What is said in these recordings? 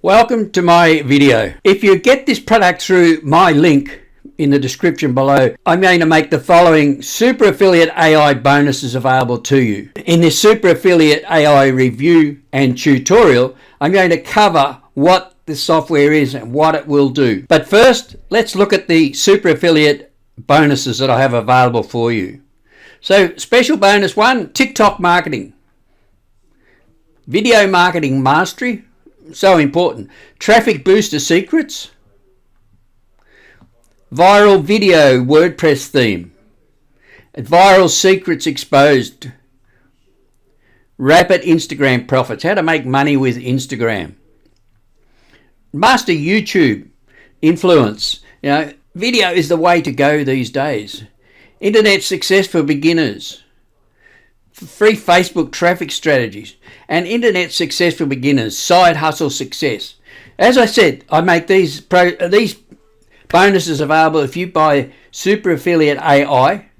Welcome to my video. If you get this product through my link in the description below, I'm going to make the following super affiliate AI bonuses available to you. In this super affiliate AI review and tutorial, I'm going to cover what the software is and what it will do. But first, let's look at the super affiliate bonuses that I have available for you. So special bonus 1, TikTok marketing. Video marketing mastery. So important. Traffic booster secrets. Viral video WordPress theme. Viral secrets exposed. Rapid Instagram profits. How to make money with Instagram. Master YouTube influence. Video is the way to go these days. Internet success for beginners. Free Facebook traffic strategies and internet success for beginners, side hustle success. As I said, I make these bonuses available if you buy Super Affiliate AI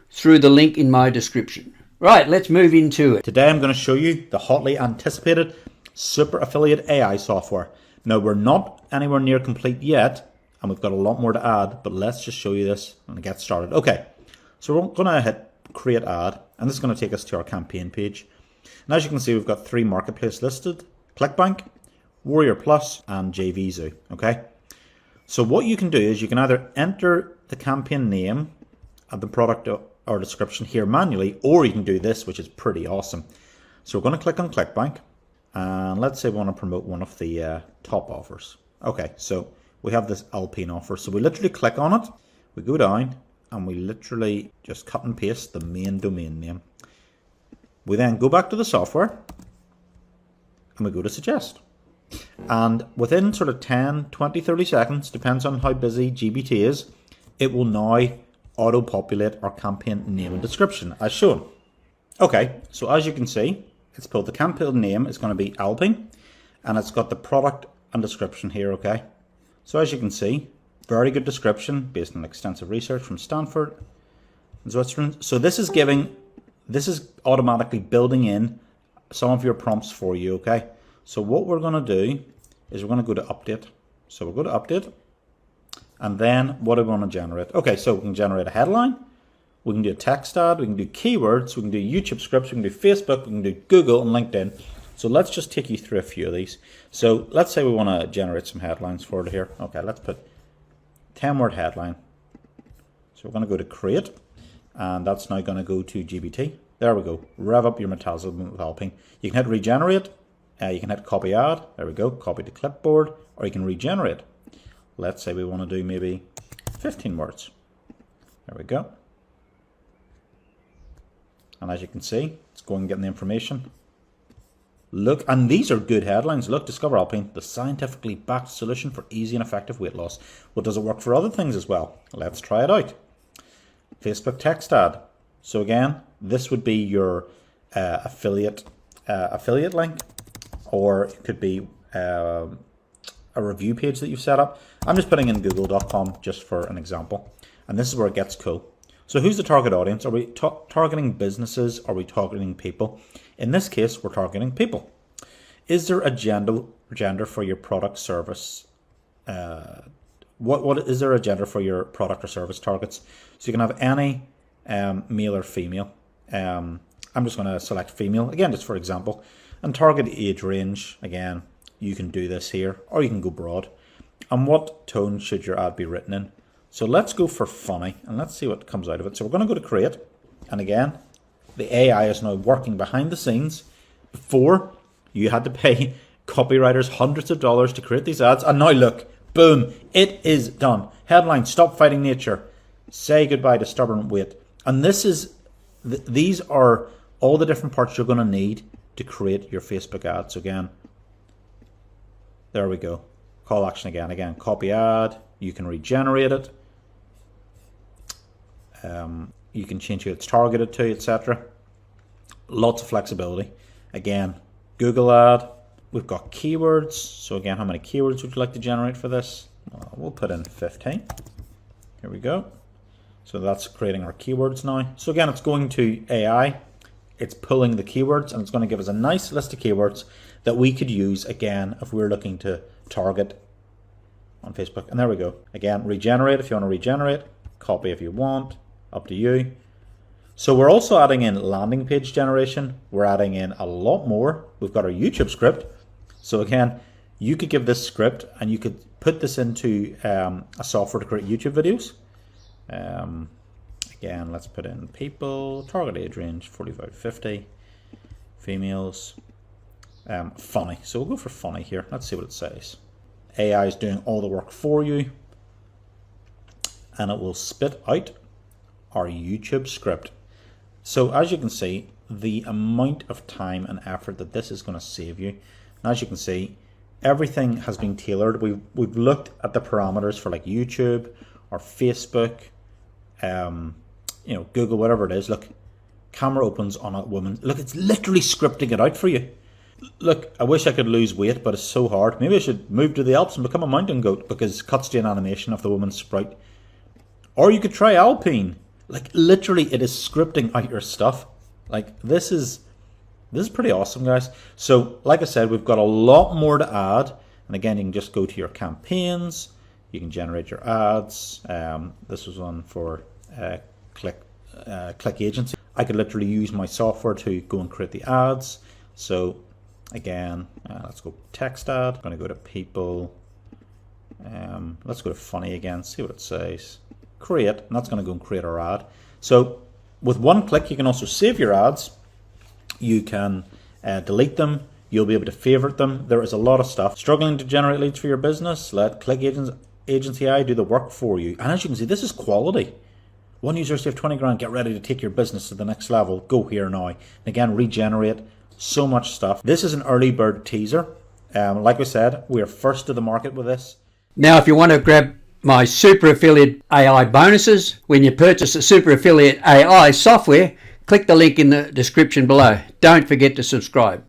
through the link in my description. Right, let's move into it. Today I'm going to show you the hotly anticipated Super Affiliate AI software. Now we're not anywhere near complete yet and we've got a lot more to add, but let's just show you this and get started. Okay, so we're going to hit create ad, and this is going to take us to our campaign page. And as you can see, we've got 3 marketplaces listed: ClickBank, Warrior Plus, and JVZoo. Okay, so what you can do is you can either enter the campaign name and the product or description here manually, or you can do this, which is pretty awesome. So we're going to click on ClickBank, and let's say we want to promote one of the top offers. Okay, so we have this Alpine offer, so we literally click on it, we go down, and we literally just cut and paste the main domain name. We then go back to the software and we go to suggest. And within sort of 10, 20, 30 seconds, depends on how busy GBT is, it will now auto-populate our campaign name and description as shown. Okay, so as you can see, it's pulled the campaign name is going to be Alpine, and it's got the product and description here, okay? So as you can see, very good description based on extensive research from Stanford and Switzerland. So this is automatically building in some of your prompts for you, okay? So what we're going to do is we're going to go to update. So we'll go to update, and then what do we want to generate? Okay, so we can generate a headline, we can do a text ad, we can do keywords, we can do YouTube scripts, we can do Facebook, we can do Google and LinkedIn. So let's just take you through a few of these. So let's say we want to generate some headlines for it here. Okay, let's put 10-word headline. So we're going to go to create, and that's now going to go to GBT. There we go. Rev up your metabolism with Alpine. You can hit regenerate. You can hit copy ad. There we go. Copy to clipboard, or you can regenerate. Let's say we want to do maybe 15 words. There we go. And as you can see, it's going and getting the information. Look, and these are good headlines. Look, discover Alpine, the scientifically backed solution for easy and effective weight loss. Well, does it work for other things as well? Let's try it out. Facebook text ad. So again, this would be your affiliate link, or it could be a review page that you've set up. I'm just putting in google.com just for an example. And this is where it gets cool. So who's the target audience? Are we targeting businesses? Are we targeting people? In this case, we're targeting people. Is there a gender for your product service? What is there a gender for your product or service targets? So you can have any male or female. I'm just going to select female, again, just for example. And target age range, again, you can do this here, or you can go broad. And what tone should your ad be written in? So let's go for funny, and let's see what comes out of it. So we're going to go to create, and again, the AI is now working behind the scenes. Before, you had to pay copywriters hundreds of dollars to create these ads, and now look, boom, it is done. Headline: Stop Fighting Nature. Say goodbye to stubborn weight. And these are all the different parts you're going to need to create your Facebook ads. So again, there we go. Call action again, copy ad. You can regenerate it. You can change who it's targeted to, etc. Lots of flexibility. Again, Google ad. We've got keywords. So again, how many keywords would you like to generate for this? We'll put in 15. Here we go. So that's creating our keywords now. So again, it's going to AI. It's pulling the keywords and it's going to give us a nice list of keywords that we could use again if we're looking to target on Facebook. And there we go. Again, regenerate if you want to regenerate, copy if you want, up to you. So we're also adding in landing page generation. We're adding in a lot more. We've got our YouTube script. So again, you could give this script and you could put this into a software to create YouTube videos. Again, let's put in people, target age range 45 to 50, females, funny. So we'll go for funny here. Let's see what it says. AI is doing all the work for you, and it will spit out our YouTube script. So as you can see, the amount of time and effort that this is going to save you. And as you can see, everything has been tailored. We've looked at the parameters for like YouTube or Facebook, Google, whatever it is. Look, camera opens on a woman. Look, it's literally scripting it out for you. Look, I wish I could lose weight, but it's so hard. Maybe I should move to the Alps and become a mountain goat, because it cuts to an animation of the woman's sprite. Or you could try alpine. Like literally, it is scripting out your stuff. Like this is pretty awesome, guys. So like I said, we've got a lot more to add. And again, you can just go to your campaigns. You can generate your ads. This was one for Click Agency. I could literally use my software to go and create the ads. So again, let's go text ad. I'm going to go to people. Let's go to funny again, see what it says. Create, and that's going to go and create our ad. So with one click, you can also save your ads. You can delete them. You'll be able to favorite them. There is a lot of stuff. Struggling to generate leads for your business? Let Click Agency AI do the work for you. And as you can see, this is quality. One user saved 20 grand. Get ready to take your business to the next level. Go here now. And again, regenerate. So much stuff. This is an early bird teaser. Like we said, we are first to the market with this. Now, if you want to grab my Super Affiliate AI bonuses, when you purchase the Super Affiliate AI software, click the link in the description below. Don't forget to subscribe.